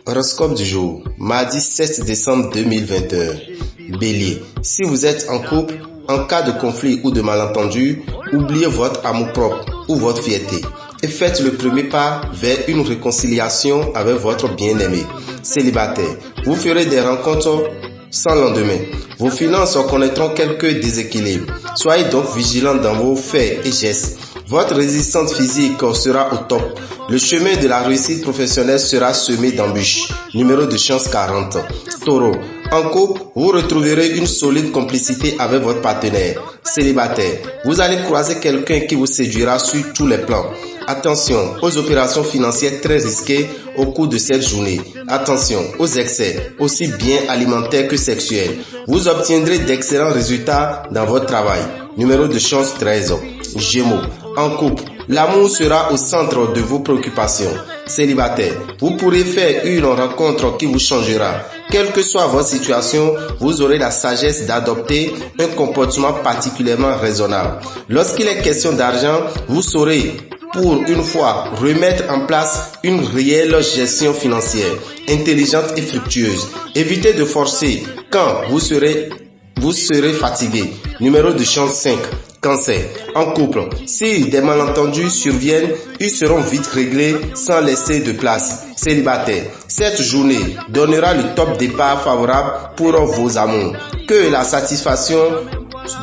Horoscope du jour, mardi 7 décembre 2021. Bélier, si vous êtes en couple, en cas de conflit ou de malentendu, oubliez votre amour-propre ou votre fierté et faites le premier pas vers une réconciliation avec votre bien-aimé. Célibataire, vous ferez des rencontres sans lendemain. Vos finances connaîtront quelques déséquilibres. Soyez donc vigilant dans vos faits et gestes. Votre résistance physique sera au top. Le chemin de la réussite professionnelle sera semé d'embûches. Numéro de chance 40. Taureau, en couple, vous retrouverez une solide complicité avec votre partenaire. Célibataire, vous allez croiser quelqu'un qui vous séduira sur tous les plans. Attention aux opérations financières très risquées au cours de cette journée. Attention aux excès, aussi bien alimentaires que sexuels. Vous obtiendrez d'excellents résultats dans votre travail. Numéro de chance 13. Gémeaux, en couple, l'amour sera au centre de vos préoccupations. Célibataire, vous pourrez faire une rencontre qui vous changera. Quelle que soit votre situation, vous aurez la sagesse d'adopter un comportement particulièrement raisonnable. Lorsqu'il est question d'argent, vous saurez pour une fois remettre en place une réelle gestion financière, intelligente et fructueuse. Évitez de forcer quand vous serez fatigué. Numéro de chance 5. Cancer, en couple, si des malentendus surviennent, ils seront vite réglés sans laisser de place. Célibataire, cette journée donnera le top départ favorable pour vos amours. Que la satisfaction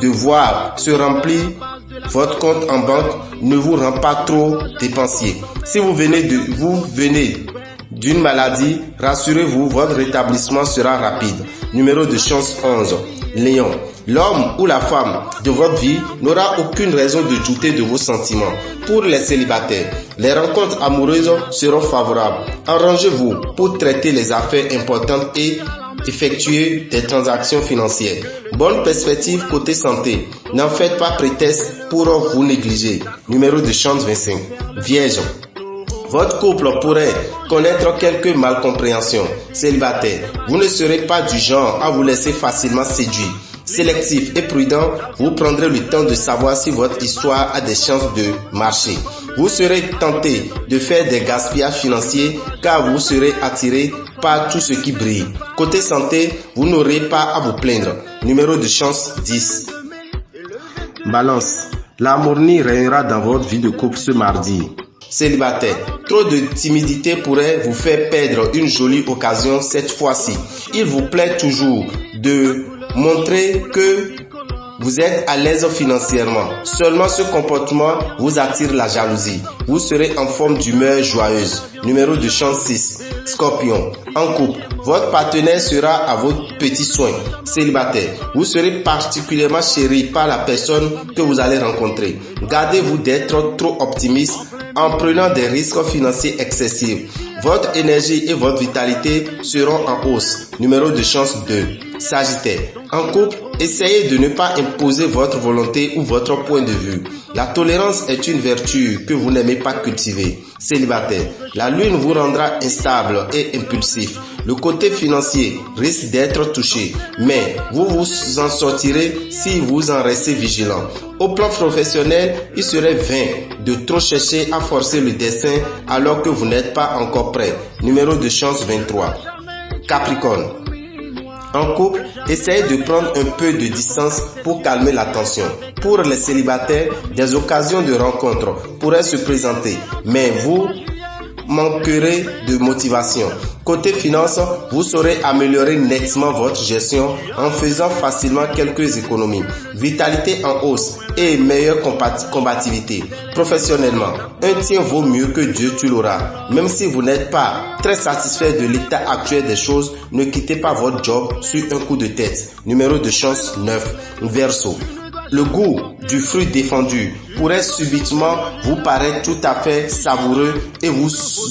de voir se remplir votre compte en banque ne vous rend pas trop dépensier. Si vous venez d'une maladie, rassurez-vous, votre rétablissement sera rapide. Numéro de chance 11. Lion, l'homme ou la femme de votre vie n'aura aucune raison de douter de vos sentiments. Pour les célibataires, les rencontres amoureuses seront favorables. Arrangez-vous pour traiter les affaires importantes et effectuer des transactions financières. Bonne perspective côté santé. N'en faites pas prétexte pour vous négliger. Numéro de chance 25. Vierge, votre couple pourrait connaître quelques malcompréhensions. Célibataire, vous ne serez pas du genre à vous laisser facilement séduire. Sélectif et prudent, vous prendrez le temps de savoir si votre histoire a des chances de marcher. Vous serez tenté de faire des gaspillages financiers car vous serez attiré par tout ce qui brille. Côté santé, vous n'aurez pas à vous plaindre. Numéro de chance 10. Balance, l'harmonie régnera dans votre vie de couple ce mardi. Célibataire, trop de timidité pourrait vous faire perdre une jolie occasion cette fois-ci. Il vous plaît toujours de montrer que vous êtes à l'aise financièrement. Seulement ce comportement vous attire la jalousie. Vous serez en forme d'humeur joyeuse. Numéro de chance 6. Scorpion, en couple, votre partenaire sera à votre petit soin. Célibataire, vous serez particulièrement chéri par la personne que vous allez rencontrer. Gardez-vous d'être trop optimiste en prenant des risques financiers excessifs. Votre énergie et votre vitalité seront en hausse. Numéro de chance 2. Sagittaire, en couple, essayez de ne pas imposer votre volonté ou votre point de vue. La tolérance est une vertu que vous n'aimez pas cultiver. Célibataire, la lune vous rendra instable et impulsif. Le côté financier risque d'être touché, mais vous vous en sortirez si vous en restez vigilant. Au plan professionnel, il serait vain de trop chercher à forcer le destin alors que vous n'êtes pas encore prêt. Numéro de chance 23. Capricorne, en couple, essayez de prendre un peu de distance pour calmer la tension. Pour les célibataires, des occasions de rencontre pourraient se présenter, mais vous manquerez de motivation. Côté finances, vous saurez améliorer nettement votre gestion en faisant facilement quelques économies. Vitalité en hausse et meilleure combativité. Professionnellement, un tien vaut mieux que Dieu tu l'auras. Même si vous n'êtes pas très satisfait de l'état actuel des choses, ne quittez pas votre job sur un coup de tête. Numéro de chance 9. Verseau, le goût du fruit défendu pourrait subitement vous paraître tout à fait savoureux et vous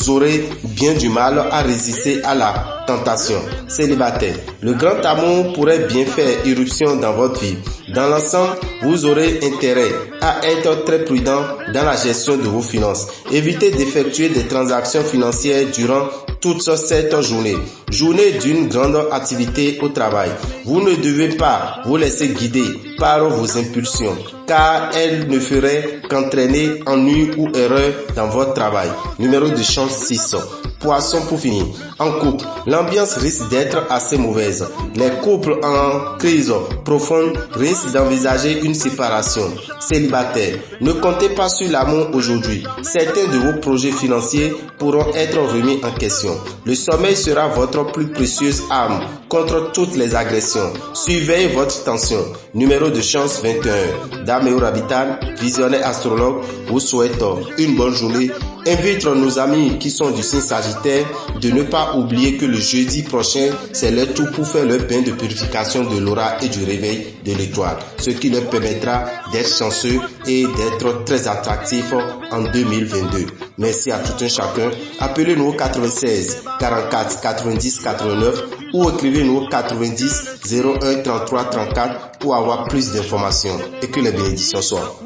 aurez bien du mal à résister à la tentation. Célibataire, le grand amour pourrait bien faire irruption dans votre vie. Dans l'ensemble, vous aurez intérêt à être très prudent dans la gestion de vos finances. Évitez d'effectuer des transactions financières durant toute cette journée. Journée d'une grande activité au travail. Vous ne devez pas vous laisser guider par vos impulsions, car elles ne feraient qu'entraîner ennui ou erreur dans votre travail. Numéro de chance 6. Poisson pour finir. En couple, l'ambiance risque d'être assez mauvaise. Les couples en crise profonde risquent d'envisager une séparation. Célibataire, ne comptez pas sur l'amour aujourd'hui. Certains de vos projets financiers pourront être remis en question. Le sommeil sera votre plus précieuse arme contre toutes les agressions. Surveillez votre tension. Numéro de chance 21. Dame et Orabital, visionnaire astrologue, vous souhaite une bonne journée. Invite nos amis qui sont du signe Sagittaire de ne pas oublier que le jeudi prochain, c'est leur tour pour faire leur bain de purification de l'aura et du réveil de l'étoile, ce qui leur permettra d'être chanceux et d'être très attractifs en 2022. Merci à tout un chacun. Appelez-nous au 96 44 90 89 ou écrivez-nous au 90 01 33 34 pour avoir plus d'informations et que les bénédictions soient.